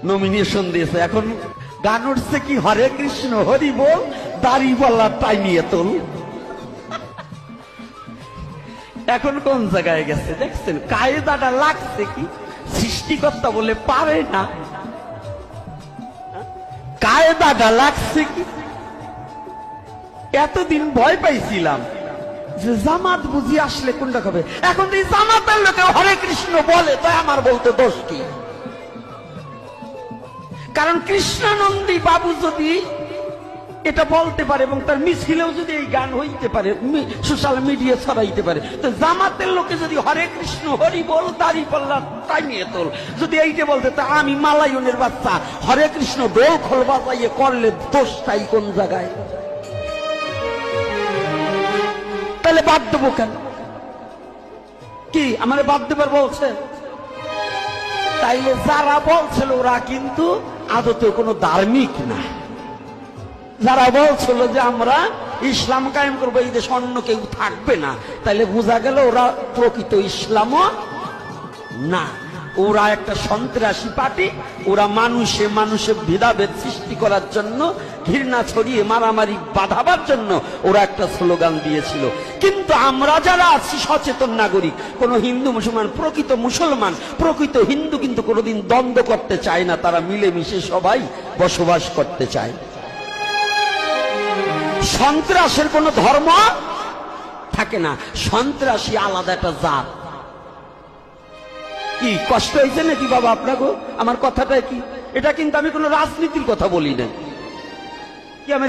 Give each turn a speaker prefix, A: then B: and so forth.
A: Nomination দিয়েছে। এখন গান উঠছে কি, হরে কৃষ্ণ হরি বল, দাড়ি বলার টাইমিয়ে তোল। এখন কোন জায়গায় গেছে দেখছেন? কায়দাটা লাগছে কি, সৃষ্টিকর্তা বলে পারে না, কায়দাটা লাগছে কি। এতদিন ভয় পাইছিলাম যে জামাত বুঝি আসলে কোনটা হবে, এখন এই জামাতের লোকে হরে কৃষ্ণ বলে, তাই আমার বলতে দোষ কি? কারণ কৃষ্ণানন্দী বাবু যদি এটা বলতে পারে এবং তার মিছিলেও যদি এই গান হইতে পারে, সোশ্যাল মিডিয়া ছড়াইতে পারে, তো জামাতের লোকে যদি হরে কৃষ্ণ হরি বল দাড়ি পাল্লা টাইমিয়ে তোল যদি এইটা বলতে, তা আমি মালায়নের বাচ্চা হরে কৃষ্ণ দোল খোল বাজাইয়ে করলে দোষটাই কোন জায়গায়? তাহলে বাদ দেবো কেন? কি আমার বাদ দেবার বলছে? তাইলে যারা বলছিল ওরা কিন্তু আদতে কোনো ধার্মিক না। যারা বলছিল যে আমরা ইসলাম কায়েম করবো, এই দেশে অন্য কেউ থাকবে না, তাইলে বোঝা গেল ওরা প্রকৃত ইসলামও না, ওরা একটা সন্ত্রাসী পার্টি। ওরা মানুষে মানুষে ভেদাভেদ সৃষ্টি করার জন্য, ঘৃণা ছড়িয়ে মারামারি বাঁধাবার জন্য ওরা একটা স্লোগান দিয়েছিল। কিন্তু আমরা যারা আছি সচেতন নাগরিক, কোন হিন্দু মুসলমান, প্রকৃত মুসলমান প্রকৃত হিন্দু কিন্তু কোনোদিন দ্বন্দ্ব করতে চায় না, তারা মিলেমিশে সবাই বসবাস করতে চায়। সন্ত্রাসের কোন ধর্ম থাকে না, সন্ত্রাসী আলাদা একটা জাত। কি কষ্ট হয়েছে নাকি বাবা আপনাকে? আমার কথাটা কি, এটা কিন্তু আমি কোন রাজনীতির কথা বলি না, কি আমি